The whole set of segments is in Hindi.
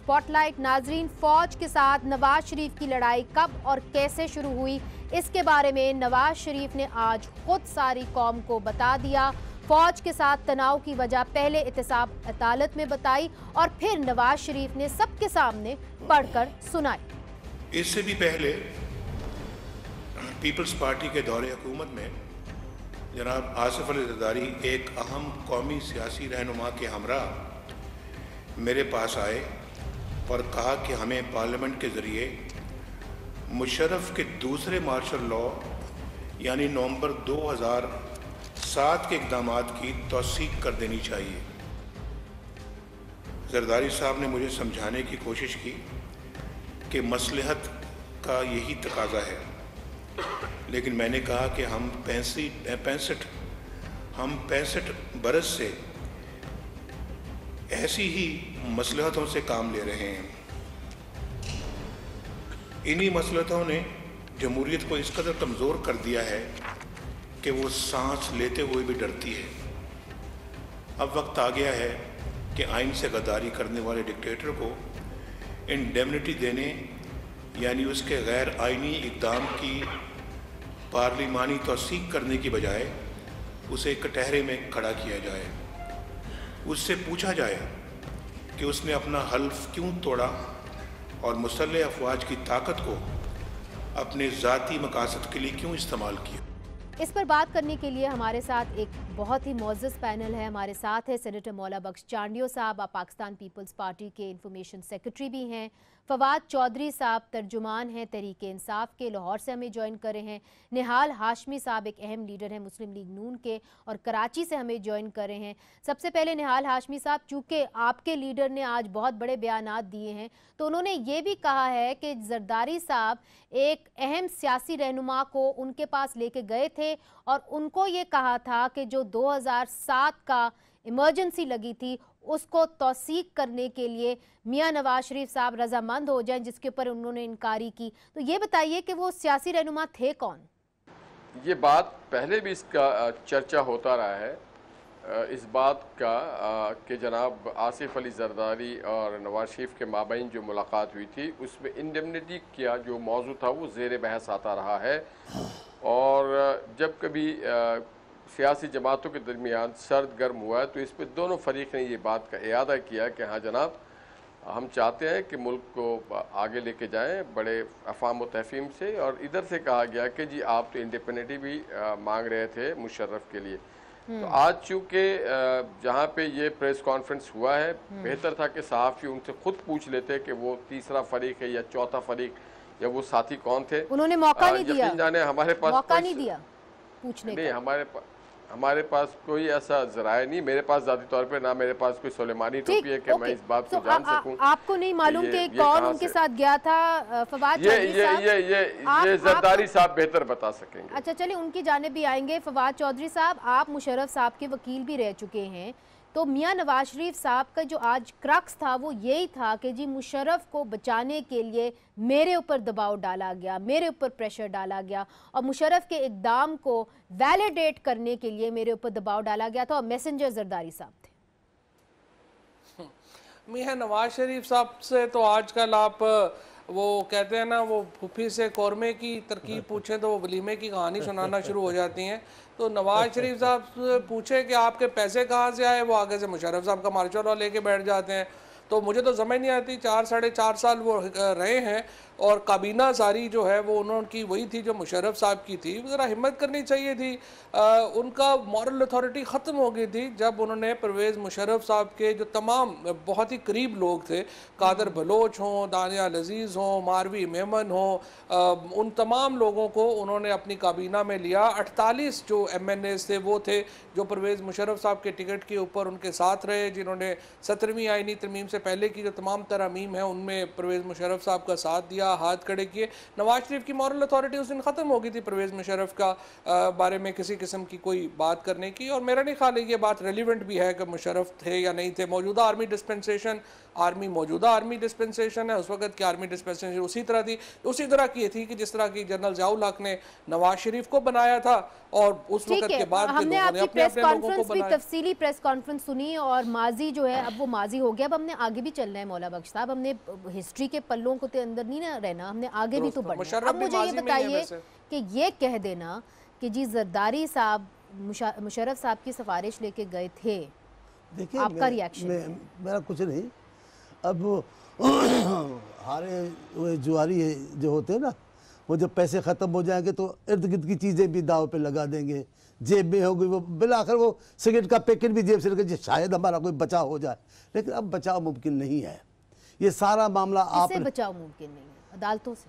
स्पॉटलाइट नाजरीन, फौज के साथ नवाज शरीफ की लड़ाई कब और कैसे शुरू हुई, इसके बारे में नवाज शरीफ ने आज खुद सारी कौम को बता दिया। फौज के साथ तनाव की वजह पहले एहतसाब अदालत में बताई और फिर नवाज शरीफ ने सबके सामने पढ़कर सुनाई। इससे भी पहले पीपल्स पार्टी के दौरे हुकूमत में जनाब आसिफ अली जरदारी एक अहम कौमी सियासी रहनुमा के हमरा मेरे पास आए और कहा कि हमें पार्लियामेंट के ज़रिए मुशर्रफ के दूसरे मार्शल लॉ यानी नवंबर 2007 के इक़दामात की तौसीक कर देनी चाहिए। जरदारी साहब ने मुझे समझाने की कोशिश की कि मसलहत का यही तकाजा है, लेकिन मैंने कहा कि हम 65 बरस से ऐसी ही मसलहतों से काम ले रहे हैं। इन्हीं मसलहतों ने जमहूरियत को इस कदर कमज़ोर कर दिया है कि वो सांस लेते हुए भी डरती है। अब वक्त आ गया है कि आइन से गद्दारी करने वाले डिक्टेटर को इंडेमनिटी देने यानी उसके गैर आइनी इक़दाम की पार्लिमानी तौसीक करने की बजाय उसे कटहरे में खड़ा किया जाए। उससे पूछा जाए कि उसने अपना हल्फ क्यों तोड़ा और मुसल्लह अफवाज की ताकत को अपने ज़ाती मकासद के लिए क्यों इस्तेमाल किया। इस पर बात करने के लिए हमारे साथ एक बहुत ही मोअज़्ज़ज़ पैनल है। हमारे साथ है सेनेटर मौला बख्श चांडियो साहब, आप पाकिस्तान पीपल्स पार्टी के इंफॉर्मेशन सेक्रेटरी भी हैं। फवाद चौधरी साहब तर्जुमान हैं तहरीक इंसाफ के, लाहौर से हमें ज्वाइन कर रहे हैं। निहाल हाशमी साहब एक अहम लीडर हैं मुस्लिम लीग नून के और कराची से हमें ज्वाइन कर रहे हैं। सबसे पहले निहाल हाशमी साहब, चूँकि आपके लीडर ने आज बहुत बड़े बयानात दिए हैं, तो उन्होंने ये भी कहा है कि जरदारी साहब एक अहम सियासी रहनुमा को उनके पास लेके गए थे और उनको ये कहा था कि जो 2007 का इमरजेंसी लगी थी उसको तौसीक करने के लिए मियां नवाज शरीफ साहब रजामंद हो जाएं, जिसके ऊपर उन्होंने इनकारी की। तो ये बताइए कि वो सियासी रहनुमा थे कौन? ये बात पहले भी इसका चर्चा होता रहा है, इस बात का कि जनाब आसिफ अली जरदारी और नवाज शरीफ के माबैन जो मुलाकात हुई थी उसमें इंडेमनिटी का जो मौजू था वो ज़ेर बहस आता रहा है। और जब कभी सियासी जमातों के दरमियान सर्द गर्म हुआ है तो इस पर दोनों फरीक ने ये बात का इयादा किया कि हाँ जनाब, हम चाहते हैं कि मुल्क को आगे लेके जाएं बड़े अफ़ाम व तहफ़ीम से। और इधर से कहा गया कि जी आप तो इंडिपेंडेंटी भी मांग रहे थे मुशर्रफ के लिए। तो आज चूँकि जहाँ पे ये प्रेस कॉन्फ्रेंस हुआ है, बेहतर था कि सहाफ़ी उनसे खुद पूछ लेते कि वो तीसरा फरीक है या चौथा फरीक या वो साथी कौन थे। उन्होंने मौका नहीं दिया, जाने हमारे पास मौका नहीं दिया पूछने नहीं, का। हमारे पास कोई ऐसा जराया नहीं। मेरे पास ज़ाती तौर पे ना मेरे पास कोई सुलेमानी टोपी है कि मैं इस बात को जान सकूं। आपको नहीं मालूम कि कौन उनके साथ गया था? फवाद चौधरी साहब, ये जरदारी साहब बेहतर बता सकेंगे। अच्छा चलिए उनकी जानिब भी आएंगे। फवाद चौधरी साहब, आप मुशर्रफ साहब के वकील भी रह चुके हैं, तो मियां नवाज शरीफ साहब का जो आज क्रक्स था वो यही था कि जी मुशर्रफ को बचाने के लिए मेरे ऊपर दबाव डाला गया, मेरे ऊपर प्रेशर डाला गया और मुशर्रफ के इक़दाम को वैलिडेट करने के लिए मेरे ऊपर दबाव डाला गया था और मैसेंजर जरदारी साहब थे। मियां नवाज शरीफ साहब से तो आजकल आप वो कहते हैं ना, वो फूफी से कौरमे की तरकीब पूछें तो वो वलीमे की कहानी सुनाना शुरू हो जाती हैं। तो नवाज शरीफ साहब से पूछे कि आपके पैसे कहाँ से आए, वो आगे से मुशर्रफ साहब का मार्शल लॉ लेके बैठ जाते हैं। तो मुझे तो समझ नहीं आती, 4-4.5 साल वो रहे हैं और काबीना सारी जो है वो उनकी वही थी जो मुशर्रफ साहब की थी। ज़रा हिम्मत करनी चाहिए थी। उनका मॉरल अथॉरिटी ख़त्म हो गई थी जब उन्होंने परवेज़ मुशर्रफ साहब के जो तमाम बहुत ही करीब लोग थे, कादर बलोच हों, दानिया अजीज़ हों, मारवी मेमन हों, उन तमाम लोगों को उन्होंने अपनी काबीना में लिया। 48 जो MNAs थे वो थे जो परवेज़ मुशर्रफ साहब के टिकट के ऊपर उनके साथ रहे, जिन्होंने 17वीं आइनी तरमीम से पहले की जो तमाम तरमीम है उनमें परवेज़ मुशर्रफ साहब का साथ दिया, हाथ खड़े किए। नवाज शरीफ की मॉरल अथॉरिटी उस दिन ख़त्म हो गई थी परवेज़ मुशर्रफ का बारे में किसी किस्म की कोई बात करने की। और मेरा नहीं ख्याल है ये बात रेलिवेंट भी है कि मुशर्रफ थे या नहीं थे। मौजूदा आर्मी डिस्पेंसेशन आर्मी मौजूदा आर्मी डिस्पेंसेशन है, उस वक्त की आर्मी डिस्पेंसेशन उसी तरह थी, उसी तरह की थी कि जिस तरह की जनरल ज़ियाउल हक ने नवाज शरीफ को बनाया था और उस वक्त के बाद हमने आपकी प्रेस कॉन्फ्रेंस भी तफसीली प्रेस कॉन्फ्रेंस सुनी और माजी जो है अब वो माजी हो गया, अब हमने आगे भी चलना है मौला बख्श साहब, हमने हिस्ट्री के पल्लों को अंदर नहीं ना रहना, हमने आगे भी तो बढ़ना है। अब मुझे ये बताइए कि ये कह देना कि जी जरदारी साहब मुशर्रफ साहब की सिफारिश लेके गए थे, देखिए आपका रिएक्शन? मेरा कुछ नहीं। अब हारे जुआरी जो होते हैं ना, वो जब पैसे ख़त्म हो जाएंगे तो इर्द गिर्द की चीज़ें भी दाव पे लगा देंगे, जेब में होगी वो बिलाखिर वो सिगरेट का पैकेट भी जेब से लगे, शायद हमारा कोई बचाव हो जाए, लेकिन अब बचाव मुमकिन नहीं है। ये सारा मामला आप बचाव मुमकिन नहीं है,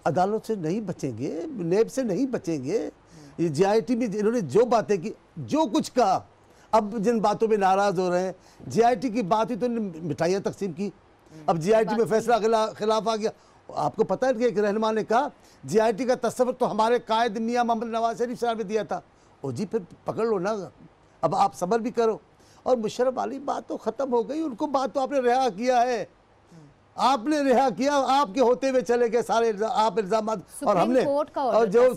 अदालतों से नहीं बचेंगे, नेब से नहीं बचेंगे। ये GIT में इन्होंने जो बातें की, जो कुछ कहा, अब जिन बातों में नाराज हो रहे हैं, GIT की बात ही तो मिठाइयाँ तकसीम की, अब GIT में फैसला खिलाफ आ गया। आपको पता है कि एक रहनुमा ने कहा GIT का तस्वर तो हमारे कायद मियाँ मोहम्मद नवाज शरीफ साहब ने दिया था। ओ जी फिर पकड़ लो ना, अब आप सब्र भी करो। और मुशर्रफ वाली बात तो ख़त्म हो गई, उनको बात तो आपने रिहा किया है, आपने रिहा किया, आपके होते हुए चले गए सारे आप इल्ज़ाम। और हमने और जो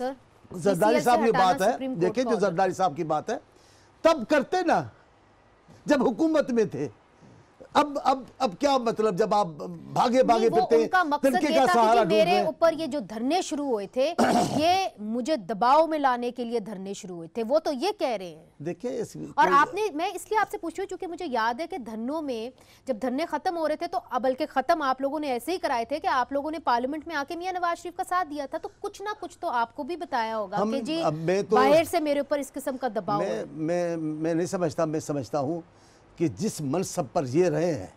जरदारी साहब की बात है, देखिए जो जरदारी साहब की बात है, तब करते ना जब हुकूमत में थे। अब क्या मतलब, जब आप भागे फिरते, उनका मकसद ये था कि मेरे ऊपर ये जो धरने शुरू हुए थे ये मुझे दबाव में लाने के लिए धरने शुरू हुए थे, वो तो ये कह रहे हैं। देखिए और आपने, मैं इसलिए आपसे पूछ रही हूँ क्योंकि मुझे याद है कि धरनों में जब धरने खत्म हो रहे थे तो बल्कि खत्म आप लोगों ने ऐसे ही कराए थे कि आप लोगों ने पार्लियामेंट में आके मियां नवाज शरीफ का साथ दिया था, तो कुछ ना कुछ तो आपको भी बताया होगा कि जी बाहर से मेरे ऊपर इस किस्म का दबाव। मैं नहीं समझता, मैं समझता हूँ कि जिस मनसब पर ये रहे हैं,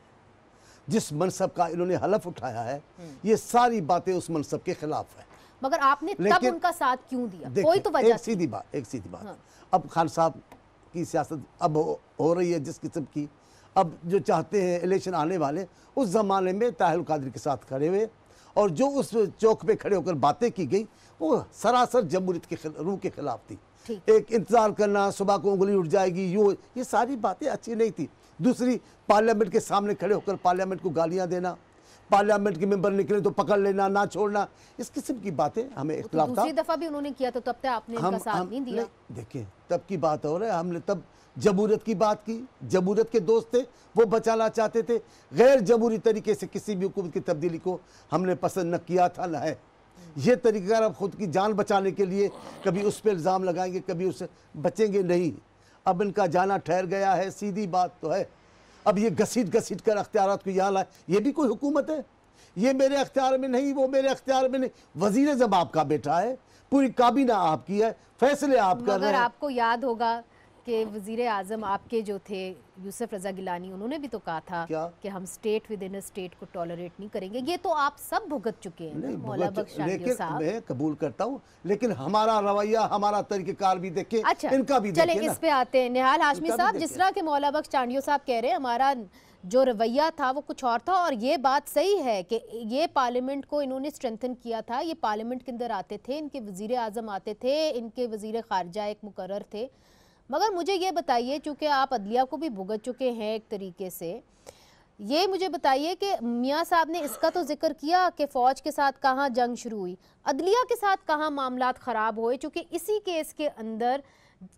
जिस मनसब का इन्होंने हलफ उठाया है, ये सारी बातें उस मनसब के खिलाफ है। मगर आपने तब उनका साथ क्यों दिया? कोई तो वजह। एक सीधी बात हाँ। अब खान साहब की सियासत अब हो रही है जिस किस्म की, अब जो चाहते हैं इलेक्शन आने वाले, उस ज़माने में ताहिर कादरी के साथ खड़े हुए और जो उस चौक पे खड़े होकर बातें की गई वो सरासर जमहूरियत के रूह के खिलाफ थी। एक इंतजार करना, सुबह को उंगली उठ जाएगी, ये सारी बातें अच्छी नहीं थी। दूसरी, पार्लियामेंट के सामने खड़े होकर पार्लियामेंट को गालियां देना, पार्लियामेंट के मेंबर निकले तो पकड़ लेना, ना छोड़ना, इस किस्म की बातें हमें इख्तिलाफ था। दूसरी दफा भी उन्होंने किया तो तब तक आपने उनका साथ नहीं दिया। देखिए तब की बात हो रहा है, हमने तब जमहूरियत की बात की, जमहूरियत के दोस्त थे, वो बचाना चाहते थे। गैर जमहूरी तरीके से किसी भी हुकूमत की तब्दीली को हमने पसंद न किया था, न है। ये तरीका अब खुद की जान बचाने के लिए कभी उस पर इल्ज़ाम लगाएंगे, कभी उससे बचेंगे नहीं। अब इनका जाना ठहर गया है, सीधी बात तो है। अब ये घसीट कर अख्तियारात को यहाँ लाए, ये भी कोई हुकूमत है? ये मेरे अख्तियार में नहीं, वो मेरे अख्तियार में नहीं। वज़ीर जब आपका बेटा है, पूरी काबीना आपकी है, फैसले आप कर रहे हैं। आपको याद होगा कि वज़ीर आज़म आपके जो थे यूसुफ रज़ा गिलानी, उन्होंने भी तो कहा था कि हम state with in a state को टॉलरेट नहीं करेंगे। ये तो आप सब भुगत चुके हैं मौला बख्श चांडियो साहब। मैं कबूल करता हूँ, लेकिन हमारा रवैया, हमारा तरीक़ेकार भी देखें। अच्छा, इनका भी चले इस पे आते हैं। निहाल हाशमी साहब, जिस तरह के मौला बख्श चांडियो साहब कह रहे हैं हमारा जो रवैया था वो कुछ और था, और ये बात सही है कि ये पार्लियामेंट को इन्होंने स्ट्रेंथन किया था। ये पार्लियामेंट के अंदर आते थे, इनके वज़ीर आज़म आते थे, इनके वज़ीर ख़ारजा एक मुकर्रर थे। मगर मुझे ये बताइए, चूँकि आप अदलिया को भी भुगत चुके हैं एक तरीके से, ये मुझे बताइए कि मियाँ साहब ने इसका तो जिक्र किया कि फ़ौज के साथ कहाँ जंग शुरू हुई, अदलिया के साथ कहाँ मामलात ख़राब हुए, चूँकि इसी केस के अंदर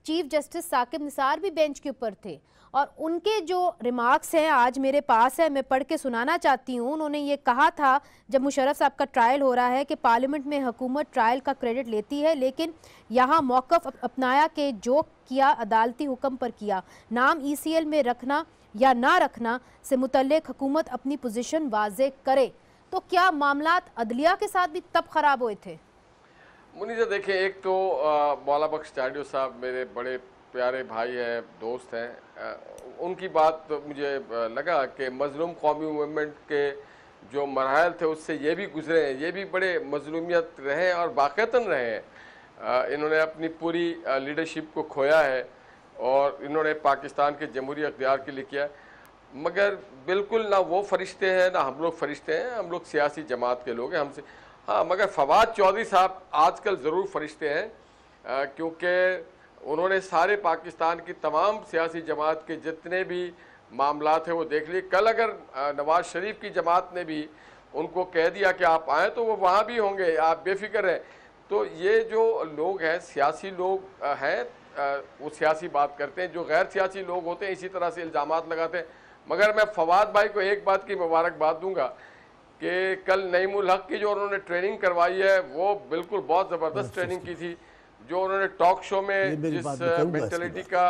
चीफ जस्टिस साकिब निसार भी बेंच के ऊपर थे और उनके जो रिमार्क्स हैं आज मेरे पास है, मैं पढ़ के सुनाना चाहती हूँ। उन्होंने ये कहा था जब मुशर्रफ साहब का ट्रायल हो रहा है कि पार्लियामेंट में हुकूमत ट्रायल का क्रेडिट लेती है, लेकिन यहाँ मौक़िफ़ अपनाया कि जो किया अदालती हुक्म पर किया, नाम ECL में रखना या ना रखना से मुतल्लिक़ हुकूमत अपनी पोजीशन वाज़े करे। तो क्या मामलात अदलिया के साथ भी तब ख़राब हुए थे? मुनीज़ा देखें, एक तो मौला बख्श चांडियो साहब मेरे बड़े प्यारे भाई हैं, दोस्त हैं। उनकी बात तो मुझे लगा कि मज़लूम कौमी मूवमेंट के जो मराहल थे उससे ये भी गुजरे हैं, ये भी बड़े मज़लूमियत रहे और वाक़तन रहे हैं। इन्होंने अपनी पूरी लीडरशिप को खोया है और इन्होंने पाकिस्तान के जमहूरी अख्तियार के लिए किया, मगर बिल्कुल ना वो फरिश्ते हैं ना हम लोग फरिश्ते हैं। हम लोग सियासी जमात के लोग हैं, हमसे हाँ, मगर फवाद चौधरी साहब आजकल ज़रूर फरिश्ते हैं, क्योंकि उन्होंने सारे पाकिस्तान की तमाम सियासी जमात के जितने भी मामला थे वो देख लिए। कल अगर नवाज शरीफ की जमात ने भी उनको कह दिया कि आप आए तो वो वहाँ भी होंगे, आप बेफिक्र रहें। तो ये जो लोग हैं, सियासी लोग हैं, वो सियासी बात करते हैं, जो गैर सियासी लोग होते हैं इसी तरह से इल्ज़ामात लगाते हैं। मगर मैं फवाद भाई को एक बात की मुबारकबाद दूंगा कि कल नईमुल हक की जो उन्होंने ट्रेनिंग करवाई है वो बिल्कुल बहुत ज़बरदस्त ट्रेनिंग की थी। जो उन्होंने टॉक शो में जिस मेंटलिटी का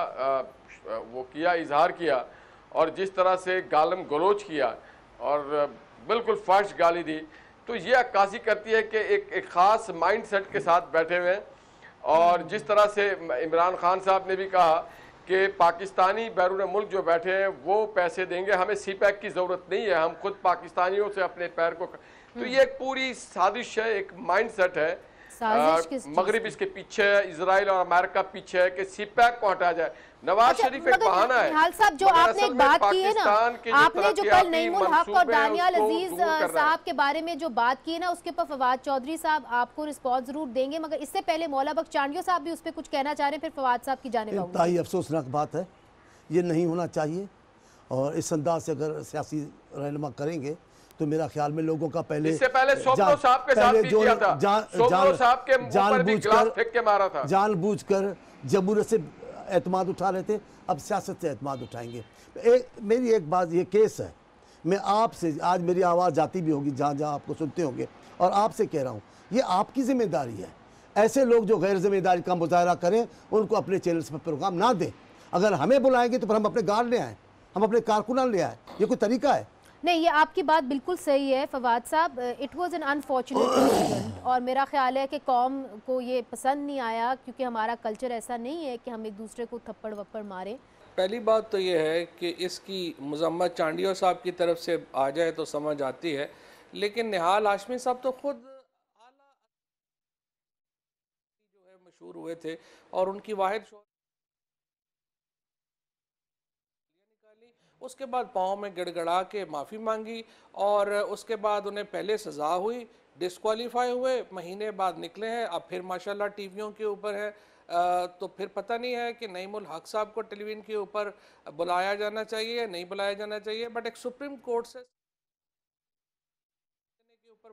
वो किया, इजहार किया, और जिस तरह से गालम गलोच किया और बिल्कुल फर्श गाली दी, तो ये अक्कासी करती है कि एक ख़ास माइंड सेट के साथ बैठे हुए हैं। और जिस तरह से इमरान खान साहब ने भी कहा कि पाकिस्तानी बैरून मुल्क जो बैठे हैं वो पैसे देंगे, हमें सी पैक की ज़रूरत नहीं है, हम खुद पाकिस्तानियों से अपने पैर को। तो ये एक पूरी साजिश है, एक माइंड सेट है। मगरिब इसके पीछे है, इजराइल और अमेरिका पीछे है कि सी पैक को हटाया जाए। नवाज शरीफ एक बहाना है। निहाल साहब, जो आपने एक बात की है ना, आपने जो कल नईमुल हक और दानियाल अजीज साहब के बारे में जो बात की है ना, उसके ऊपर फवाद चौधरी साहब आपको रिस्पॉन्स जरूर देंगे, मगर इससे पहले मौला बख्श चांडियो साहब भी उस पर कुछ कहना चाह रहे हैं, फिर फवाद साहब की जानिब आऊंगी। इंतहाई अफसोसनाक बात है, ये नहीं होना चाहिए। और इस अंदाज से अगर सियासी रहनुमा करेंगे तो मेरा ख्याल में लोगों का पहले इससे पहले सोमरो साहब के साथ भी किया था, सोमरो साहब के ऊपर भी गिलास फेंक के मारा था। जानबूझकर जमहूरियत से एतमाद उठा रहे थे, अब सियासत से एतमाद उठाएंगे। मेरी एक बात, ये केस है, मैं आपसे आज मेरी आवाज़ जाती भी होगी जहाँ जहाँ आपको सुनते होंगे, और आपसे कह रहा हूँ ये आपकी जिम्मेदारी है। ऐसे लोग जो गैर जिम्मेदारी का मुजाहरा करें उनको अपने चैनल्स पर प्रोग्राम ना दें। अगर हमें बुलाएंगे तो फिर हम अपने गार्ड ले आएँ, हम अपने कारकुनान ले आए, ये कोई तरीका है? नहीं, ये आपकी बात बिल्कुल सही है फवाद साहब। It was an unfortunate incident, और मेरा ख्याल है कि कौम को ये पसंद नहीं आया, क्योंकि हमारा कल्चर ऐसा नहीं है कि हम एक दूसरे को थप्पड़ वप्पड़ मारें। पहली बात तो ये है कि इसकी मजम्मत चांडियो साहब की तरफ से आ जाए तो समझ आती है, लेकिन निहाल हाशमी साहब तो खुद आला जो है मशहूर हुए थे, और उनकी वाहिद उसके बाद पाँव में गिड़गड़ा के माफ़ी मांगी, और उसके बाद उन्हें पहले सज़ा हुई, डिस्क्वालीफाई हुए, महीने बाद निकले हैं, अब फिर माशाल्लाह टीवियों के ऊपर है। तो फिर पता नहीं है कि नईमुल हक साहब को टेलीविज़न के ऊपर बुलाया जाना चाहिए या नहीं बुलाया जाना चाहिए, बट एक सुप्रीम कोर्ट से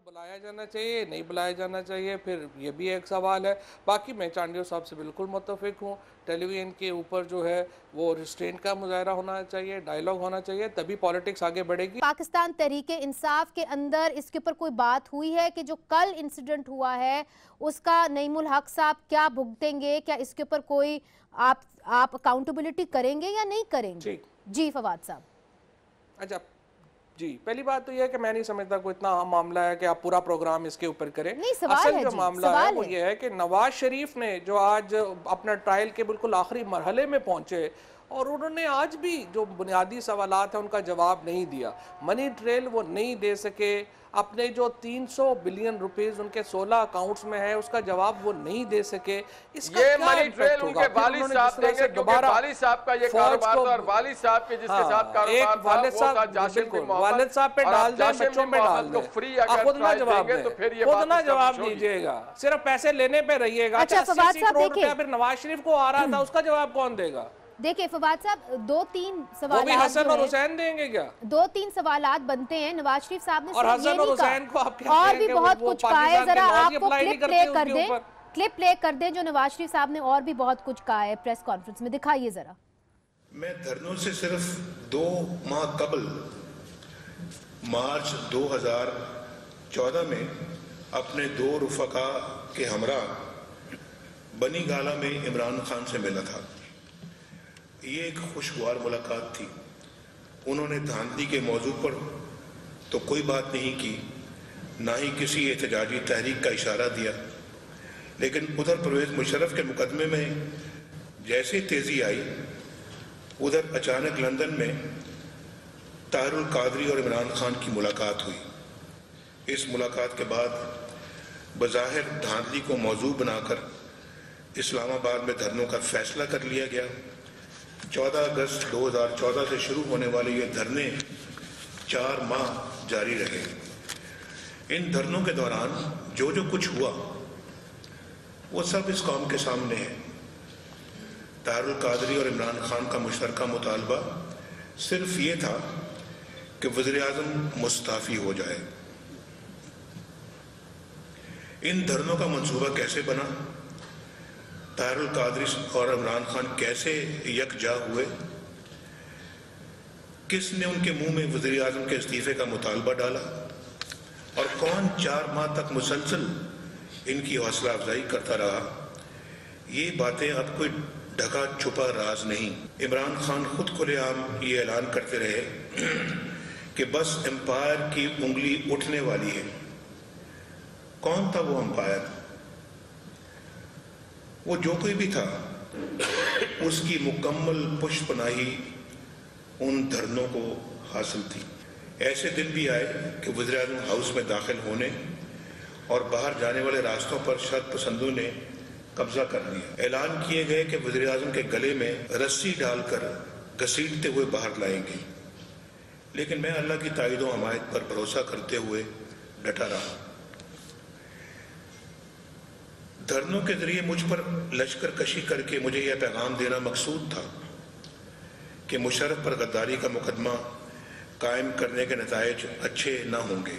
बुलाया जाना चाहिए, नहीं बुलाया जाना चाहिए, फिर ये भी एक सवाल है। बाकी मैं चांडियो साहब से बिल्कुल मुत्तफिक हूँ, टेलीविज़न के ऊपर जो है वो रिस्ट्रेंट का मुजाहरा होना चाहिए, डायलॉग होना चाहिए, तभी पॉलिटिक्स आगे बढ़ेगी। पाकिस्तान तहरीक इंसाफ के अंदर इसके ऊपर कोई बात हुई है कि जो कल इंसिडेंट हुआ है उसका नईमुल हक साहब क्या भुगतेंगे? क्या इसके ऊपर कोई आप अकाउंटेबिलिटी करेंगे या नहीं करेंगे? जी फवाद साहब। अच्छा जी, पहली बात तो यह है कि मैं नहीं समझता कोई इतना अहम मामला है कि आप पूरा प्रोग्राम इसके ऊपर करें। असल जो मामला है वो ये है कि नवाज शरीफ ने जो आज अपना ट्रायल के बिल्कुल आखिरी मरहले में पहुंचे, और उन्होंने आज भी जो बुनियादी सवालात हैं उनका जवाब नहीं दिया। मनी ट्रेल वो नहीं दे सके, अपने जो 300 बिलियन रुपीस उनके 16 अकाउंट्स में है उसका जवाब वो नहीं दे सके। इसका ये मनी ट्रेल उनके वालिद साहब देंगे, क्योंकि वालिद साहब का ये कारोबार था, और वालिद साहब के जिसके साथ कारोबार था वो था जाशिम बिन मोहम्मद। वालिद साहब पे डाल दें, बच्चों पे डाल दें, फ्री अगर खुद ना जवाब दें, तो फिर ये खुद ना जवाब दीजिएगा, सिर्फ पैसे लेने पे रहिएगा। अच्छा फवाद साहब देखिए, फिर नवाज शरीफ को आ रहा था उसका जवाब कौन देगा? देखिए फवाद साहब, 2-3 सवाल हसन और हुसैन देंगे क्या? 2-3 सवालात बनते हैं। नवाज शरीफ साहब ने और हसन और हुसैन को आप कहते और भी बहुत कुछ कहा है। जरा आपको क्लिप प्ले कर दें जो नवाज शरीफ साहब ने और भी बहुत कुछ कहा है प्रेस कॉन्फ्रेंस में, दिखाइए जरा। मैं धरनों से सिर्फ 2 माह कबल मार्च 2014 में अपने 2 रुफका के हमरा बनी गाला में इमरान खान से मिला था। ये एक खुशगवार मुलाकात थी। उन्होंने धांधली के मौजू पर तो कोई बात नहीं की, ना ही किसी एहतजाजी तहरीक का इशारा दिया, लेकिन उधर परवेज मुशर्रफ के मुकदमे में जैसे तेज़ी आई, उधर अचानक लंदन में ताहिरुल कादरी और इमरान खान की मुलाकात हुई। इस मुलाकात के बाद बज़ाहिर धांधली को मौजू बनाकर इस्लामाबाद में धरनों का फैसला कर लिया गया। 14 अगस्त 2014 से शुरू होने वाले ये धरने 4 माह जारी रहे। इन धरनों के दौरान जो जो कुछ हुआ वो सब इस कौम के सामने है। ताहिरुल कादरी और इमरान खान का मुश्तरका मुतालबा सिर्फ ये था कि वज़ीर-ए-आज़म मुस्ताफ़ी हो जाए। इन धरनों का मंसूबा कैसे बना, ताहिरुल कादरी और इमरान खान कैसे यकजा हुए, किसने उनके मुंह में वज़ीर-ए-आज़म के इस्तीफे का मुतालबा डाला और कौन 4 माह तक मुसलसल इनकी हौसला अफजाई करता रहा, ये बातें अब कोई ढका छुपा राज नहीं। इमरान खान खुद खुलेआम ये ऐलान करते रहे कि बस एम्पायर की उंगली उठने वाली है। कौन था वो एम्पायर? वो जो कोई भी था, उसकी मुकम्मल पुष्पनाही उन धरनों को हासिल थी। ऐसे दिन भी आए कि वज़ीर-ए-आज़म हाउस में दाखिल होने और बाहर जाने वाले रास्तों पर शर्त पसंदों ने कब्जा कर लिया। ऐलान किए गए कि वज़ीर-ए-आज़म के गले में रस्सी डालकर घसीटते हुए बाहर लाएंगे, लेकिन मैं अल्लाह की ताईद व हमायत पर भरोसा करते हुए डटा रहा। धरनों के जरिए मुझ पर लश्कर कशी करके मुझे यह पैगाम देना मकसूद था कि मुशर्रफ पर गद्दारी का मुकदमा कायम करने के नतायज अच्छे न होंगे।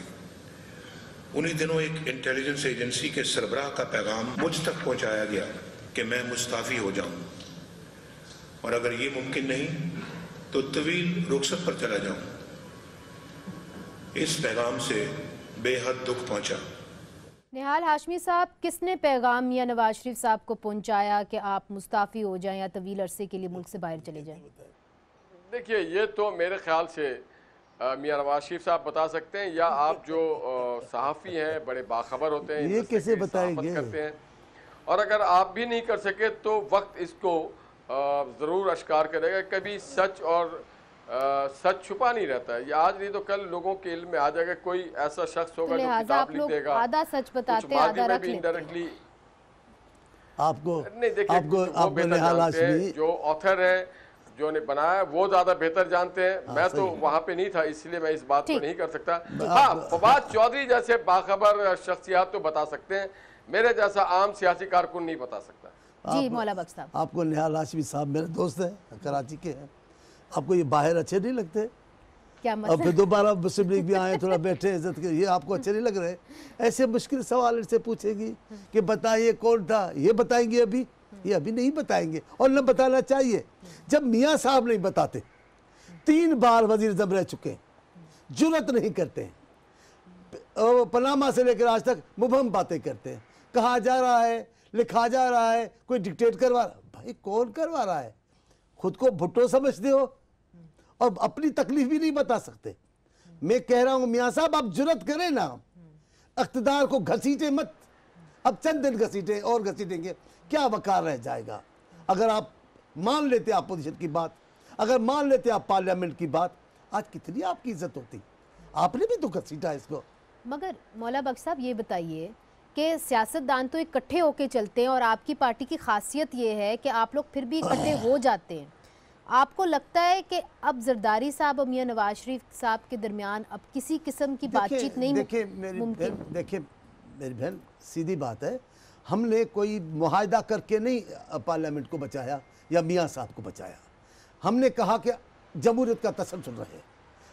उन्हीं दिनों एक इंटेलिजेंस एजेंसी के सरबराह का पैगाम मुझ तक पहुंचाया गया कि मैं मुस्ताफ़ी हो जाऊं, और अगर ये मुमकिन नहीं तो तवील रुखसत पर चला जाऊं। इस पैगाम से बेहद दुख पहुंचा। निहाल हाशमी साहब, किसने पैगाम मियां नवाज शरीफ साहब को पहुंचाया कि आप मुस्ताफ़ी हो जाएं या तवील अरसे के लिए मुल्क से बाहर चले जाएं? देखिए, ये तो मेरे ख्याल से मियां नवाज शरीफ साहब बता सकते हैं, या आप जो सहाफ़ी हैं, बड़े बाखबर होते हैं, ये कैसे बताएंगे करते हैं, और अगर आप भी नहीं कर सके तो वक्त इसको ज़रूर अश्कार करेगा। कभी सच और सच छुपा नहीं रहता है। ये आज नहीं तो कल लोगों के इल्म में आ जाएगा। कोई ऐसा शख्स होगा जो किताब लिख देगा, आधा सच बताते हैं, आधा रख लेते हैं। इनडायरेक्टली आपको नहीं, देखिए, आपको निहाल हाशमी जो ऑथर है, जो ने बनाया, वो ज्यादा बेहतर जानते हैं। मैं तो वहां पे नहीं था, इसलिए मैं इस बात को नहीं कर सकता। हाँ, फवाद चौधरी जैसे बाखबर शख्सियत तो बता सकते हैं, मेरे जैसा आम सियासी कारकुन नहीं बता सकता। जी मौला बख्श साहब, आपको निहाल हाशमी साहब मेरे दोस्त हैं, कराची के हैं, आपको ये बाहर अच्छे नहीं लगते? क्या मतलब? अब फिर दोबारा मुस्लिम लीग भी आए, थोड़ा बैठे इज्जत के, ये आपको अच्छे नहीं लग रहे? ऐसे मुश्किल सवाल इनसे पूछेगी कि बताइए कौन था, ये बताएंगे अभी? ये अभी नहीं बताएंगे और न बताना चाहिए। जब मियाँ साहब नहीं बताते, 3 बार वजीर आज़म रह चुके हैं, जुर्रत नहीं करते हैं, पनामा से लेकर आज तक मुबहम बातें करते हैं, कहा जा रहा है, लिखा जा रहा है, कोई डिक्टेट करवा रहा। भाई कौन करवा रहा है? खुद को भुट्टो समझते हो और अपनी तकलीफ भी नहीं बता सकते। मैं कह रहा हूं मियाँ साहब, आप जुर्रत करें ना, इख्तिदार को घसीटे मत। अब चंद दिन घसीटे और घसीटेंगे, क्या वकार रह जाएगा? अगर आप मान लेते अपोजिशन की बात, अगर मान लेते आप पार्लियामेंट की बात, आज कितनी आपकी इज्जत होती। आपने भी तो घसीटा इसको। मगर मौला बख्श साहब, ये बताइए कि सियासतदान तो इकट्ठे होके चलते हैं और आपकी पार्टी की खासियत ये है कि आप लोग फिर भी इकट्ठे हो जाते हैं। आपको लगता है कि अब जरदारी साहब और मियां नवाज शरीफ साहब के दरमियान अब किसी किस्म की बातचीत नहीं मुमकिन? देखिए मेरी बहन, सीधी बात है, हमने कोई मुआहदा करके नहीं पार्लियामेंट को बचाया या मियाँ साहब को बचाया। हमने कहा कि जमहूरियत का तसल्सल रहे।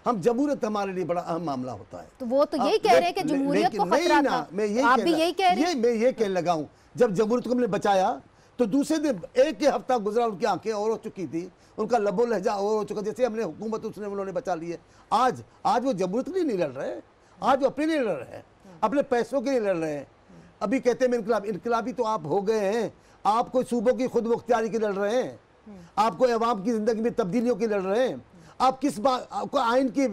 हम जमहूरियत हमारे लिए बड़ा अहम मामला होता है। तो वो तो यही कह रहे हैं कि जमहूरियत को खतरा था। आप भी यही कह रहे हैं? मैं ये कहने लगा हूँ, जब जमहूरियत को हमने बचाया तो दूसरे दिन एक ही हफ्ता गुजरा, उनकी आंखें और हो चुकी थी, उनका लबो लहजा और हो चुका। जैसे हमने हुकूमत उन्होंने बचा ली है। आज वो जमहूरियत के लिए नहीं लड़ रहे, आज वो अपने लिए लड़ रहे हैं, अपने पैसों के लिए लड़ रहे हैं। अभी कहते हैं इनकलाबी तो आप हो गए हैं, आप कोई सूबों की खुद मुख्तियारी की लड़ रहे हैं, आप कोई अवाम की जिंदगी में तब्दीलियों की लड़ रहे हैं, आप किस बात, आपको आइन की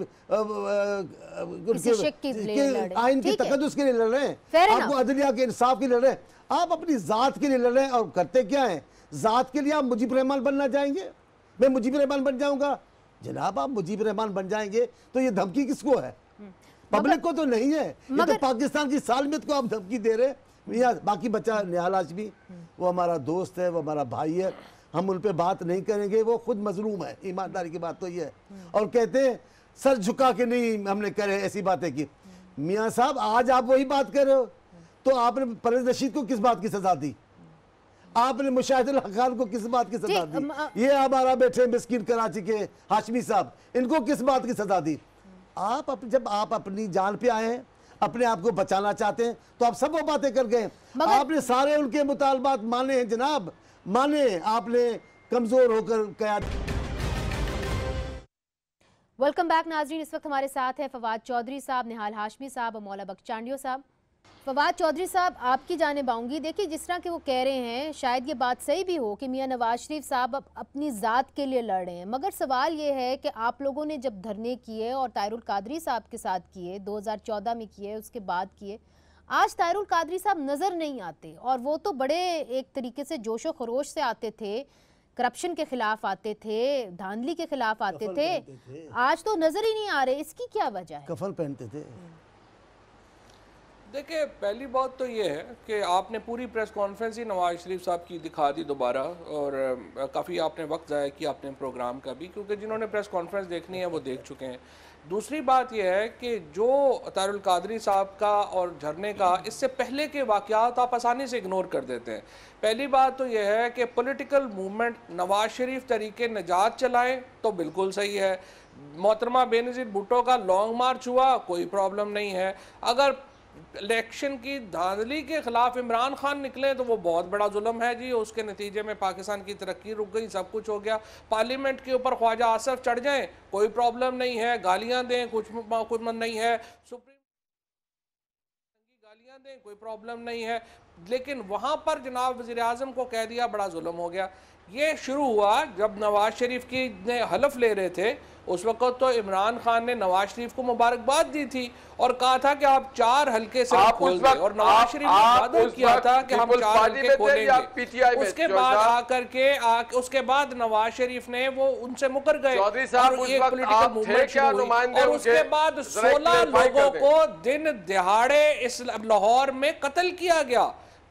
आइन की तकद्दुस के लिए लड़ रहे हैं, आपको अदलिया के इंसाफ के लिए लड़ रहे हैं, आप अपनी जात के लिए लड़ रहे हैं। और करते क्या है? जात के लिए आप मुजीब रहमान बनना चाहेंगे? मैं मुजीब रहमान बन जाऊंगा? जनाब, आप मुजीब रहमान बन जाएंगे तो ये धमकी किसको है? पब्लिक को तो नहीं है, ये तो पाकिस्तान की सालमियत को आप धमकी दे रहे हैं। बाकी बच्चा निहाल हाशमी, वो हमारा दोस्त है, वो हमारा भाई है, हम उन पे बात नहीं करेंगे, वो खुद मजलूम है। ईमानदारी की बात तो ये है। और कहते हैं सर झुका के नहीं हमने करे ऐसी बातें की। मियाँ साहब, आज आप वही बात कर रहे हो, तो आपने परवेज रशीद को किस बात की सजा दी? आपने मुशाहिदुल हक खान को किस बात की सजा दी? ये हमारा बैठे मिस्किन कराची के हाशमी साहब, इनको किस बात की सजा दी? जब आप अपनी जान पे आए हैं, अपने आप को बचाना चाहते हैं, तो आप सब वो बातें कर गए। आपने सारे उनके मुतालबात माने हैं जनाब, माने, आपने कमजोर होकर क्या। वेलकम बैक नाजरीन। इस वक्त हमारे साथ है फवाद चौधरी साहब, निहाल हाशमी साहब और मौला बख्श चांडियो साहब। फवाद चौधरी साहब, आपकी जानिब आऊँगी। देखिए, जिस तरह के वो कह रहे हैं, शायद ये बात सही भी हो कि मियां नवाज शरीफ साहब अब अपनी ज़ात के लिए लड़ रहे हैं, मगर सवाल ये है कि आप लोगों ने जब धरने किए और ताहिरुल कादरी साहब के साथ किए, 2014 में किए, उसके बाद किए, आज ताहिरुल कादरी साहब नज़र नहीं आते, और वो तो बड़े एक तरीके से जोशो खरोश से आते थे, करप्शन के खिलाफ आते थे, धांधली के खिलाफ आते थे, आज तो नजर ही नहीं आ रहे। इसकी क्या वजह है? कफन पहनते थे। देखिए, पहली बात तो ये है कि आपने पूरी प्रेस कॉन्फ्रेंस ही नवाज शरीफ साहब की दिखा दी दोबारा, और काफ़ी आपने वक्त ज़ाया किया अपने प्रोग्राम का भी, क्योंकि जिन्होंने प्रेस कॉन्फ्रेंस देखनी है वो देख चुके हैं। दूसरी बात यह है कि जो ताहिरुल कादरी साहब का और झरने का इससे पहले के वाक़यात आप आसानी से इग्नोर कर देते हैं। पहली बात तो यह है कि पॉलिटिकल मूवमेंट नवाज शरीफ तरीके निजात चलाएं तो बिल्कुल सही है। मोहतरमा बेनज़ीर भुट्टो का लॉन्ग मार्च हुआ, कोई प्रॉब्लम नहीं है। अगर इलेक्शन की धांधली के खिलाफ इमरान खान निकले तो वो बहुत बड़ा जुल्म है जी, उसके नतीजे में पाकिस्तान की तरक्की रुक गई, सब कुछ हो गया। पार्लियामेंट के ऊपर ख्वाजा आसफ चढ़ जाएं, कोई प्रॉब्लम नहीं है, गालियां दें, कुछ मन नहीं है, सुप्रीम गालियां दें, कोई प्रॉब्लम नहीं है। लेकिन वहां पर जनाब वज़ीर आज़म को कह दिया, बड़ा जुल्म हो गया। ये शुरू हुआ जब नवाज शरीफ की ने हलफ ले रहे थे, उस वक्त तो इमरान खान ने नवाज शरीफ को मुबारकबाद दी थी और कहा था कि आप 4 हल्के से खोल दें, और नवाज शरीफ ने वादा किया था कि हम 4 हल्के खोलेंगे। उसके बाद आकर के उसके बाद नवाज शरीफ ने वो उनसे मुकर गए और एक पॉलिटिकल मूवमेंट शुरू हुई, और उसके बाद 16 लोगों को दिन दिहाड़े इस लाहौर में कत्ल किया गया।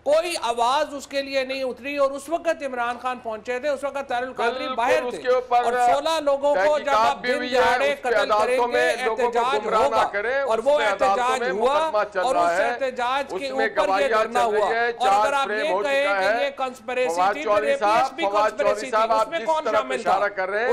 कोई आवाज उसके लिए नहीं उतरी, और उस वक्त इमरान खान पहुंचे थे, उस वक्त ताहिरुल कादरी बाहर थे, और 16 लोगों को जब आप दिन दिहाड़े कत्ल करेंगे, एहतजाज होगा, और वो एहतजाज हुआ, और उस एहतजाज के ऊपर ये धरना हुआ। और अगर आप ये कहें कि ये कंस्पिरेसी थी, फिर एपीएसपी कंस्पिरेसी थी, उसमें कौन शामिल था?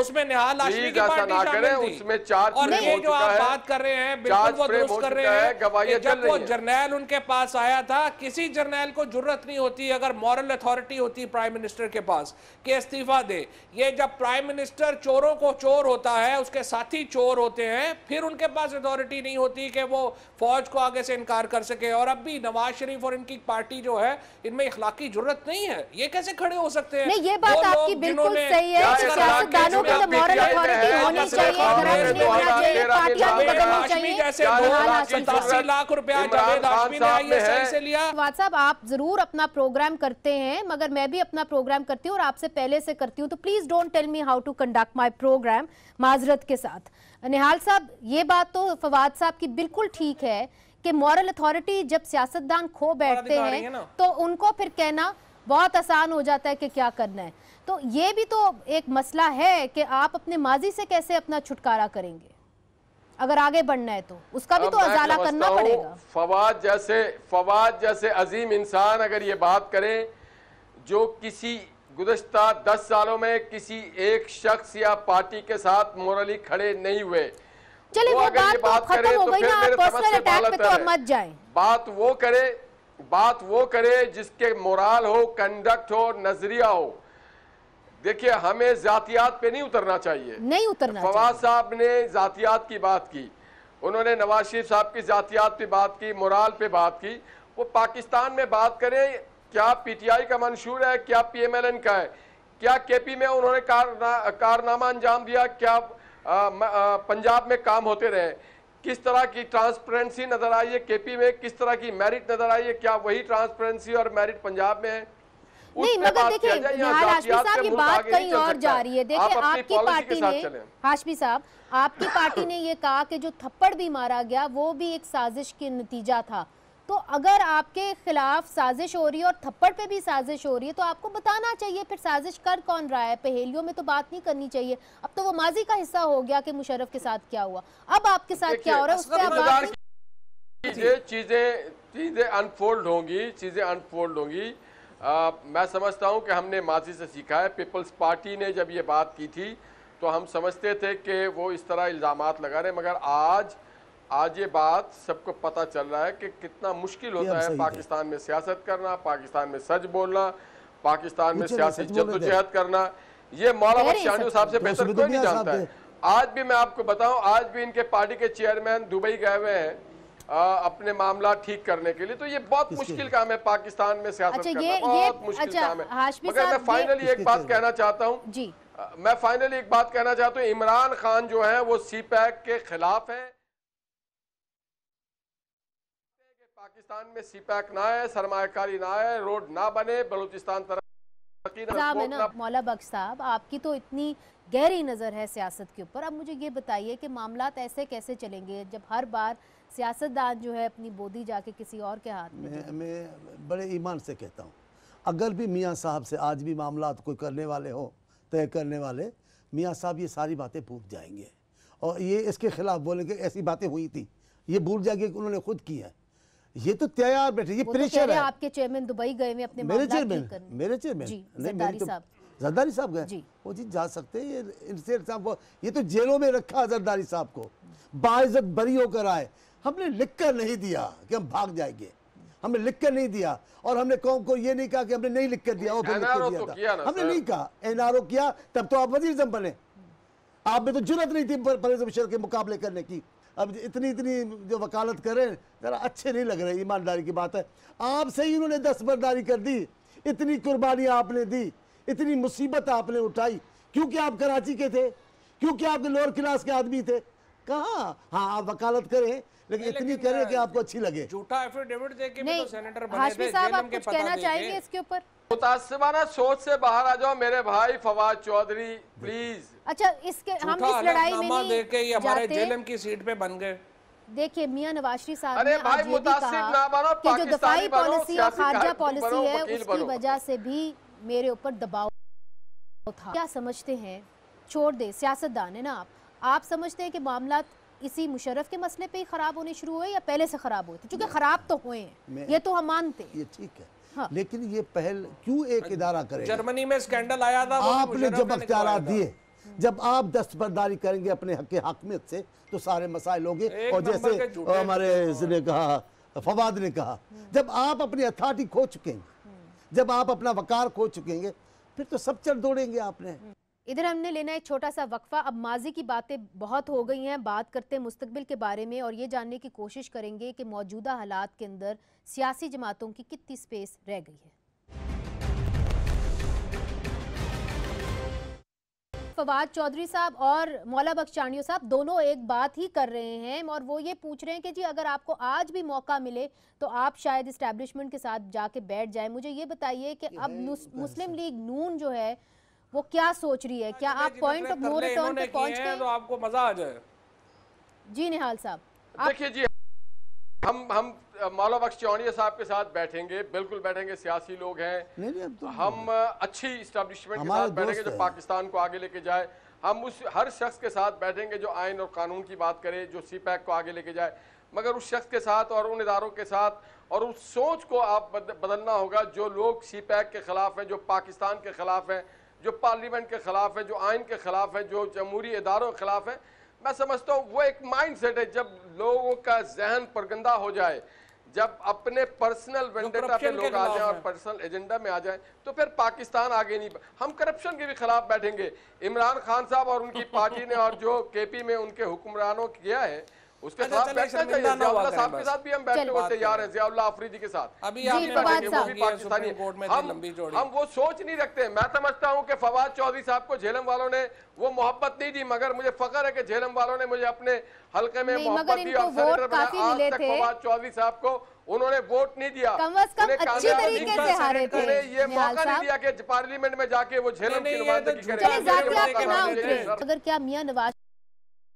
उसमें निहाल हाशमी की पार्टी शामिल थी। और ये जो आप बात कर रहे हैं, बिल्कुल वो दुरुस्त कर रहे हैं। जब वो जर्नैल उनके पास आया था, किसी जर्नैल को जरूरत नहीं होती, अगर मॉरल अथॉरिटी होती प्राइम मिनिस्टर के पास कि इस्तीफा दे। ये जब प्राइम मिनिस्टर चोरों को चोर होता है, उसके साथी चोर होते हैं, फिर उनके पास अथॉरिटी नहीं होती कि वो फौज को आगे से इनकार कर सके। और अब भी नवाज शरीफ और इनकी पार्टी जो है, इनमें इखलाकी जरूरत नहीं है, ये कैसे खड़े हो सकते हैं? नहीं, ये बात आपकी बिल्कुल सही है, सियासतदानों को तो मॉरल अथॉरिटी होनी चाहिए, पार्टियां बदलनी चाहिए। जैसे 87 लाख रुपया जावेद हाशमी ने आईएसआई से लिया। फवाद साहब, आप जरूर अपना प्रोग्राम करते हैं, मगर मैं भी अपना प्रोग्राम करती हूँ और आपसे पहले से करती हूँ, तो please don't tell me how to conduct my programme, माजरत के साथ। निहाल साहब, ये बात तो फवाद साहब की बिल्कुल ठीक है कि मॉरल अथॉरिटी जब सियासतदान खो बैठते हैं तो उनको फिर कहना बहुत आसान हो जाता है कि क्या करना है। तो ये भी तो एक मसला है कि आप अपने माजी से कैसे अपना छुटकारा करेंगे, अगर आगे बढ़ना है तो उसका भी तो अजाला करना पड़ेगा। फवाद जैसे अजीम इंसान अगर ये बात करें, जो किसी गुज़श्ता 10 सालों में किसी एक शख्स या पार्टी के साथ मोरली खड़े नहीं हुए, चलिए वो बात तो खत्म हो गई ना, आप पर्सनल अटैक पे तो अब मत जाएं। बात वो करे जिसके मोराल हो, कंडक्ट हो, नजरिया हो। देखिए, हमें जातियात पे नहीं उतरना चाहिए, नहीं उतरना। फवाद साहब ने जातियात की बात की, उन्होंने नवाज शरीफ साहब की जातियात पे बात की, मोराल पे बात की। वो पाकिस्तान में बात करें, क्या पीटीआई का मंशूर है, क्या पीएमएलएन का है, क्या केपी में उन्होंने कारनामा अंजाम दिया, क्या पंजाब में काम होते रहे, किस तरह की ट्रांसपेरेंसी नजर आई है केपी में, किस तरह की मेरिट नजर आई है, क्या वही ट्रांसपेरेंसी और मेरिट पंजाब में है? नहीं, मगर देखिए निहाल हाशमी साहब, ये बात कहीं और जा रही है। देखिए, आपकी पार्टी ने, हाशमी साहब, आपकी पार्टी ने ये कहा कि जो थप्पड़ भी मारा गया वो भी एक साजिश के नतीजा था। तो अगर आपके खिलाफ साजिश हो रही है और थप्पड़ पे भी साजिश हो रही है, तो आपको बताना चाहिए फिर साजिश कर कौन रहा है। पहेलियों में तो बात नहीं करनी चाहिए। अब तो वो माजी का हिस्सा हो गया कि मुशर्रफ के साथ क्या हुआ, अब आपके साथ क्या हो रहा है उस पर चीजें अनफोल्ड होंगी, मैं समझता हूं कि हमने माजी से सीखा है। पीपल्स पार्टी ने जब ये बात की थी तो हम समझते थे कि वो इस तरह इल्ज़ामात लगा रहे, मगर आज ये बात सबको पता चल रहा है कि कितना मुश्किल होता है पाकिस्तान में सियासत करना, पाकिस्तान में सच बोलना, पाकिस्तान में सियासी जद्दोजहद करना। ये मौला बख्श चांडियो साहब से बेहतर कोई नहीं जानता है। आज भी मैं आपको बताऊं, आज भी इनके पार्टी के चेयरमैन दुबई गए हुए हैं अपने मामला ठीक करने के लिए। तो ये बहुत मुश्किल काम है पाकिस्तान में सियासत करना, बहुत मुश्किल काम है। मगर मैं फाइनली एक बात कहना चाहता हूँ इमरान खान जो है वो सीपैक के खिलाफ है। पाकिस्तान में सीपैक ना आए, सरमायाकारी ना आए, रोड ना बने, बलूचिस्तान तरफ मौला बख्श साहब, आपकी तो इतनी गहरी नज़र है सियासत के ऊपर। अब मुझे ये बताइए कि मामलात ऐसे कैसे चलेंगे जब हर बार सियासतदान जो है अपनी बोदी जाके किसी और के हाथ में। मैं बड़े ईमान से कहता हूँ, अगर भी मियाँ साहब से आज भी मामलात कोई करने वाले हो, तय करने वाले, मियाँ साहब ये सारी बातें भूल जाएंगे और ये इसके खिलाफ बोलेंगे ऐसी बातें हुई थी, ये भूल जाएंगे कि उन्होंने खुद की है। ये तो तैयार बैठे, ये प्रेशर है। आपके चेयरमैन दुबई गए हुए अपने मेरे चेयरमैन जरदारी साहब गए, वो जी जा सकते हैं। ये इनसे साहब ये तो जेलों में रखा जरदारी साहब को, बाइज्जत बरी होकर आए। हमने लिख कर नहीं दिया कि हम भाग जाएंगे, हमने लिख कर नहीं दिया और हमने कौम को ये नहीं कहा कि हमने नहीं लिख कर दिया, वो तो लिख कर दिया था। हमने नहीं कहा, एनआरओ किया तब तो आप वजीर आज़म बने, आप में तो जुर्रत नहीं थी परवेज़ मुशर्रफ के मुकाबले करने की। अब इतनी जो वकालत करें जरा अच्छे नहीं लग रहे, ईमानदारी की बात है। आपसे ही उन्होंने दस्तबरदारी कर दी, इतनी कुर्बानियाँ आपने दी, इतनी मुसीबत आपने उठाई, क्योंकि आप कराची के थे, क्योंकि आपके लोअर क्लास के आदमी थे। कहाँ, हाँ आप वकालत करें लेकिन इतनी करें कि आपको अच्छी लगे। झूठा एफिडेविट देके तो सेनेटर बने थे। साहब आप कुछ कहना चाहेंगे इसके ऊपर? मुतासिबाना सोच से बाहर आ जाओ मेरे भाई फवाद चौधरी प्लीज। अच्छा, इसके हम इस लड़ाई में नहीं देके ये हमारे जेएलएम की सीट पे बन गए। देखिए मियां नवाज शरीफ साहब ने आज ये भी कहा कि जो दफाई पॉलिसी और खारजा पॉलिसी है उसकी वजह से भी मेरे ऊपर दबाव था। क्या समझते हैं, छोड़ दे, सियासतदान है ना आप समझते हैं कि मामला इसी मुशर्रफ के मसले पे ही खराब होने शुरू हुए या पहले से खराब हुए थे? क्योंकि खराब तो हुए हैं, ये तो हम मानते हैं, ये ठीक है। हाँ। लेकिन ये पहल क्यों एक इदारा करे? जर्मनी में स्कैंडल आया था, आपने जब अख्तियारात दिए, जब आप दस्तबरदारी करेंगे अपने हक हकमियत से तो सारे मसाइल होंगे। और जैसे हमारे ने कहा, फवाद ने कहा, जब आप अपनी अथॉरिटी खो चुकेंगे, जब आप अपना वकार खो चुकेंगे, फिर तो सब चल दौड़ेंगे आपने। इधर हमने लेना है एक छोटा सा वक्फा। अब माजी की बातें बहुत हो गई हैं, बात करते हैं मुस्तकबिल के बारे में और ये जानने की कोशिश करेंगे कि मौजूदा हालात के अंदर सियासी जमातों की कितनी स्पेस रह गई है। फवाद चौधरी साहब और मौला बख्श चांडियो साहब दोनों एक बात ही कर रहे हैं और वो ये पूछ रहे हैं कि जी अगर आपको आज भी मौका मिले तो आप शायद इस्टेब्लिशमेंट के साथ जाके बैठ जाए। मुझे ये बताइए कि अब मुस्लिम लीग नून जो है वो क्या सोच रही है? क्या आप पॉइंट ऑफ नो रिटर्न पे पहुंच गए तो आपको मजा आ जाए? जी निहाल साहब देखिए जी, हम मौला बख्श चांडियो साहब के साथ बैठेंगे, बिल्कुल बैठेंगे, सियासी लोग हैं, हम अच्छी इस्टेब्लिशमेंट के साथ बैठेंगे जो पाकिस्तान को आगे लेके जाए। हम उस हर शख्स के साथ बैठेंगे जो आइन और कानून की बात करे, जो सीपैक को आगे लेके जाए, मगर उस शख्स के साथ और उन इदारों के साथ और उस सोच को आप बदलना होगा जो लोग सीपैक के खिलाफ हैं, जो पाकिस्तान के खिलाफ हैं, जो पार्लियामेंट के खिलाफ है, जो आइन के खिलाफ है, जो जमहूरी इदारों के खिलाफ है। मैं समझता हूँ वो एक माइंड सेट है। जब लोगों का जहन परगंदा हो जाए, जब अपने पर्सनल वेंडेटा पे लोग आ जाए और पर्सनल एजेंडा में आ जाए, तो फिर पाकिस्तान आगे नहीं। हम करप्शन के भी खिलाफ बैठेंगे। इमरान खान साहब और उनकी पार्टी ने और जो केपी में उनके हुक्मरानों किया है उसके साथ बैठना चाहिए। जियाउल्लाह साहब के साथ भी हम बैठने को तैयार हैं, जियाउल्लाह अफरीदी के साथ अभी वो भी पाकिस्तानी। हम वो सोच नहीं रखते। मैं समझता हूँ कि फवाद चौधरी साहब को झेलम वालों ने वो मोहब्बत नहीं दी, मगर मुझे फख्र है कि झेलम वालों ने मुझे अपने हल्के में मोहब्बत दी और सेनेटर बनाया। आज तक फवाद चौधरी साहब को उन्होंने वोट नहीं दिया, अच्छी तरीके से हारे थे। ये मौका नहीं दिया कि पार्लियामेंट में जाके वो झेलम की नुमाइंदगी करें। अगर क्या मियां नवाज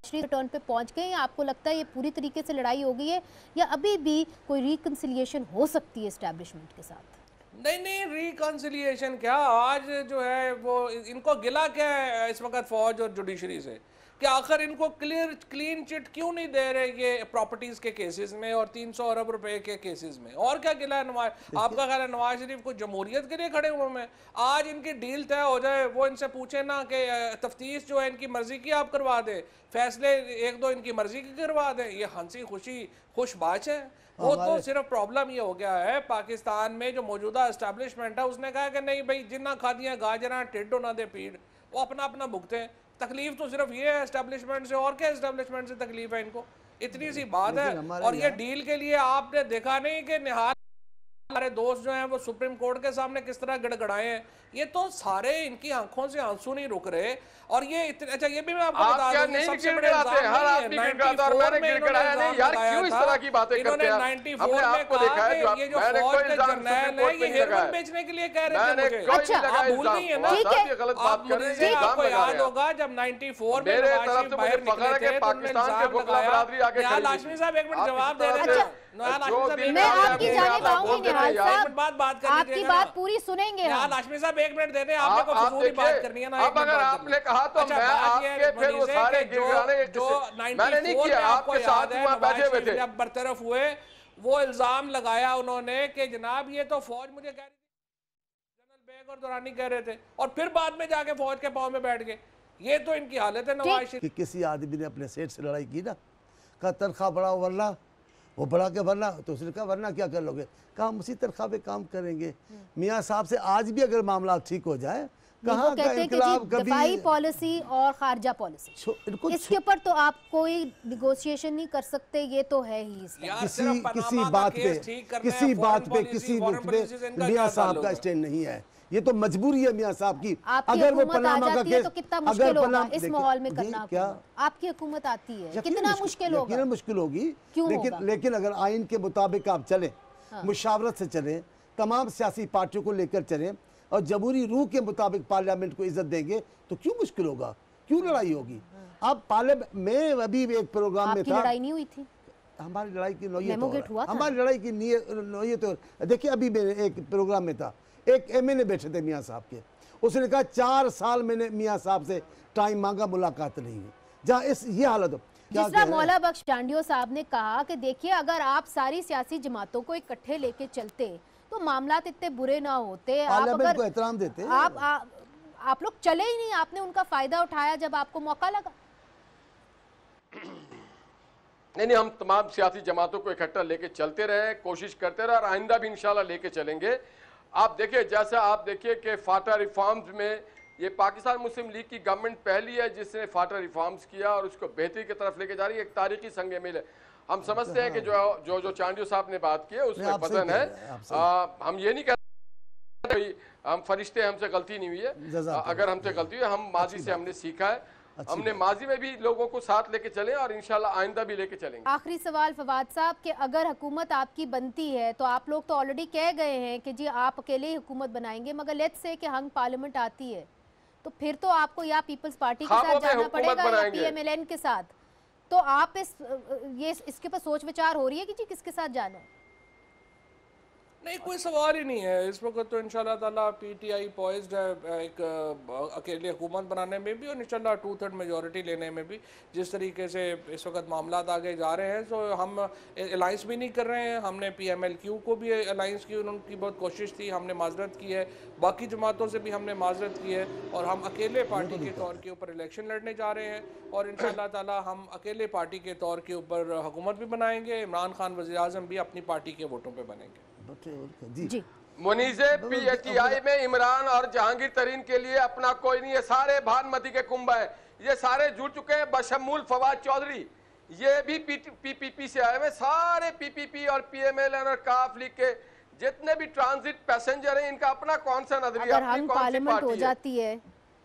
रिटर्न पे पहुंच गए या आपको लगता है ये पूरी तरीके से लड़ाई हो गई है या अभी भी कोई रिकंसिलिएशन हो सकती है एस्टैब्लिशमेंट के साथ? नहीं, रिकंसिलिएशन क्या, आज जो है वो इनको गिला क्या है इस वक्त फौज और जुडिशरी से। कि आखिर इनको क्लीन चिट क्यों नहीं दे रहे ये प्रॉपर्टीज के केसेस में और 300 अरब रुपए के केसेस में? और क्या गिला है नवाज? आपका ख्याल है नवाज शरीफ को जमहूरियत के लिए खड़े हुए हैं? आज इनकी डील तय हो जाए, वो इनसे पूछे ना कि तफ्तीश जो है इनकी मर्जी की आप करवा दें, फैसले एक दो इनकी मर्जी की करवा दें, ये हंसी खुशी खुशबाज है। वो तो सिर्फ प्रॉब्लम ये हो गया है पाकिस्तान में जो मौजूदा एस्टैब्लिशमेंट है, उसने कहा कि नहीं भाई जिन्ना खादियां गाजरा टिड्डो ना दे पीड़, वो अपना अपना भुगते हैं। तकलीफ तो सिर्फ ये है एस्टैब्लिशमेंट से, और क्या एस्टैब्लिशमेंट से तकलीफ है इनको? इतनी सी बात है। और ये डील के लिए आपने देखा नहीं कि निहाल हमारे दोस्त जो हैं वो सुप्रीम कोर्ट के सामने किस तरह गड़गड़ाए हैं? ये तो सारे इनकी आंखों से आंसू नहीं रुक रहे। और ये अच्छा ये भी मैं आपको बता दूं, नहीं सबसे बड़े हर आदमी गिड़गिड़ाता और मैंने गिड़गिड़ाया नहीं यार, क्यों इस तरह की बातें करते हैं? हमने आपको देखा है ये जो फौज के जर्नैल है ये हेरोइन बेचने के लिए कह रहे थे मुझे। अच्छा आप भूल गई है ना? गलत बात कर रहे हैं। आपको याद होगा जब 94 में नवाज शरीफ बाहर निकले थे, पाकिस्तान के बुकला बरादरी आगे खड़ी थी। हाशमी साहब एक मिनट जवाब दे रहे थे। मैं आपकी जानिब आऊंगी निहाल साहब, आपकी बात पूरी सुनेंगे हम। हाशमी साहब एक मिनट दे दें, आपने को फजूल बात करनी है ना। अब अगर आपने कहा तो मैं आपके फिर वो सारे गिड़गिड़ाने जो मैंने नहीं किया, आपके साथ वहां बैठे हुए थे। जब बरतरफ हुए वो इल्जाम लगाया उन्होंने कि जनाब ये तो फौज मुझे कह रही थी, जनरल बेग और दुरानी कह रहे थे, और फिर बाद में जाके फौज के पांव में बैठ गए। ये तो इनकी हालत है नवाज शरीफ। किसी आदमी ने अपने सेठ से लड़ाई की ना, कहा तनख्वाह बढ़ाओ वरना, वो बढ़ा के वरना, तो उसने कहा वरना क्या कर लोगे? कहा हम उसी तनख्वाह पे काम करेंगे। मियाँ साहब से आज भी अगर मामला ठीक हो जाए, कहाँ का इनकलाब कभी दफाई पॉलिसी और खारजा पॉलिसी इसके ऊपर तो आप कोई निगोशिएशन नहीं कर सकते, ये तो है ही। किसी बात पे किसी मियाँ साहब का स्टैंड नहीं है, ये तो मजबूरी है मियाँ साहब की। अगर वो पनामा का केस, तो कितना मुश्किल होगा इस माहौल में करना? क्या आपकी हुकूमत आती है, कितना मुश्किल होगा? मुश्किल होगी, लेकिन अगर आइन के मुताबिक आप चले, मुशावरत से चले, तमाम सियासी पार्टियों को लेकर चले और जमहूरी रूह के मुताबिक पार्लियामेंट को इज्जत देंगे तो क्यों मुश्किल होगा, क्यों लड़ाई होगी? अब पार्लियामेंट में अभी एक प्रोग्राम में था, लड़ाई नहीं हुई थी, हमारी लड़ाई की नौयत, हमारी लड़ाई की नौयत। देखिए अभी मेरे एक प्रोग्राम में था, एक एमएलए बैठे थे मियाँ साहब के, उसने कहा 4 साल मैंने मियाँ साहब से टाइम मांगा, मुलाकात नहीं हुई। जहाँ ये हालत हो, जिस तरह मौला बख्श चांडियो साहब ने कहा कि देखिए अगर आप सारी सियासी जमातों को इकट्ठे लेके चलते तो मामलात इतने बुरे ना होते। आप अगर को एहतराम देते, आप लोग चले ही नहीं, आपने उनका फायदा उठाया जब आपको मौका लगा। नहीं, हम तमाम सियासी जमातों को इकट्ठा लेके चलते रहे, कोशिश करते रहे और आइंदा भी इंशाल्लाह लेके चलेंगे। आप देखिए, जैसा आप देखिए कि फाटा रिफॉर्म्स में ये पाकिस्तान मुस्लिम लीग की गवर्नमेंट पहली है जिसने फाटा रिफॉर्म्स किया और उसको बेहतरी की तरफ लेके जा रही है। एक तारीखी संग मिल है। हम समझते हैं कि जो चांडियो साहब ने बात की है उसमें पतन है। हम ये नहीं कहते हम फरिश्ते, हमसे गलती नहीं हुई है। अगर हमसे गलती हुई है, हम माजी से हमने सीखा है, हमने माजी में भी लोगों को साथ लेके चले और इंशाल्लाह आइंदा भी लेके चलेंगे। आखिरी सवाल फवाद साहब कि अगर हुकूमत आपकी बनती है तो आप लोग तो ऑलरेडी कह गए हैं कि जी आप अकेले ही हुकूमत बनाएंगे, मगर लेट्स से कि हंग पार्लियामेंट आती है तो फिर तो आपको या पीपल्स पार्टी के साथ जाना पड़ेगा या पीएमएलएन के साथ। तो आप इसके पर सोच विचार हो रही है कि जी किसके साथ जाना है? नहीं, कोई सवाल ही नहीं है इस वक्त तो इंशाल्लाह ताला पीटीआई पॉइज्ड है एक अकेले हुकूमत बनाने में भी और इंशाल्लाह 2/3 मेजॉरिटी लेने में भी। जिस तरीके से इस वक्त मामला आगे जा रहे हैं तो हम अलाइंस भी नहीं कर रहे हैं। हमने PMLQ को भी अलाइंस की, उनकी बहुत कोशिश थी, हमने माजरत की है, बाकी जमातों से भी हमने माजरत की है और हम अकेले पार्टी के तौर के ऊपर इलेक्शन लड़ने जा रहे हैं और इंशाल्लाह ताला हम अकेले पार्टी के तौर के ऊपर हुकूमत भी बनाएंगे। इमरान खान वज़ीर आज़म भी अपनी पार्टी के वोटों पर बनेंगे। जी मुनीज़े PTI में इमरान और जहांगीर तरीन के लिए अपना कोई नहीं है, सारे भानुमती के कुंभ है, ये सारे जुड़ चुके हैं बशमूल फवाद चौधरी, ये भी PPP से आए हुए, सारे PPP और PMLN और काफ लीग के जितने भी ट्रांजिट पैसेंजर हैं, इनका अपना कौन सा नजरिया, अगर हम पार्लियामेंट हो जाती है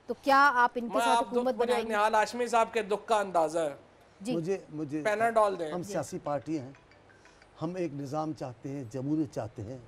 तो क्या आप इनके साथ हुकूमत बनाएंगे? निहाल हाशमी साहब के दुख का अंदाजा है जी। मुझे पैनाडोल दें। हम सियासी पार्टी हैं, हम एक निज़ाम चाहते हैं, जमहूरियत चाहते हैं।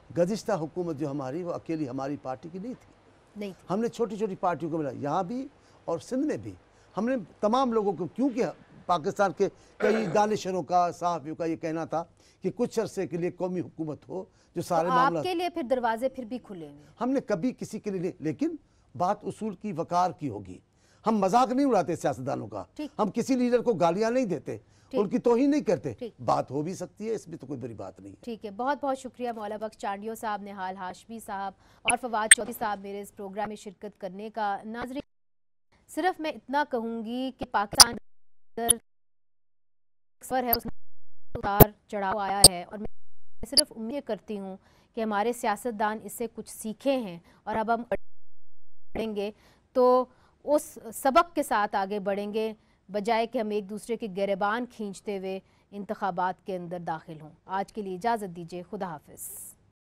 गुज़िश्ता हुकूमत जो हमारी वो अकेली हमारी पार्टी की नहीं थी। हमने छोटी छोटी पार्टियों को मिला, यहाँ भी और सिंध में भी हमने तमाम लोगों को, क्योंकि पाकिस्तान के कई दानिशरों का, सहाफ़ियों का ये कहना था कि कुछ अरसे के लिए कौमी हुकूमत हो जो सारे मामला, आपके लिए फिर दरवाजे फिर भी खुले हैं। हमने कभी किसी के लिए नहीं, लेकिन बात उसूल की, वकार की होगी। हम मजाक नहीं उड़ाते सियासतदानों का, हम किसी लीडर को गालियां नहीं देते, उनकी तौहीन नहीं करते, बात हो भी सकती है, इसमें तो कोई बड़ी बात नहीं है। ठीक है, बहुत बहुत शुक्रिया मौला बख्श चांडियो साहब, निहाल हाशमी साहब और फवाद चौधरी साहब मेरे इस प्रोग्राम में शिरकत करने का। नाज़रीन, सिर्फ मैं इतना कहूँगी कि पाकिस्तान है, उसमें उतार चढ़ाव आया है और मैं सिर्फ उम्मीद करती हूँ कि हमारे सियासतदान इससे कुछ सीखे हैं और अब हम बढ़ेंगे तो उस सबक के साथ आगे बढ़ेंगे, बजाय कि हम एक दूसरे के गिरबान खींचते हुए इंतखाबात के अंदर दाखिल हों। आज के लिए इजाज़त दीजिए, खुदा हाफिज़।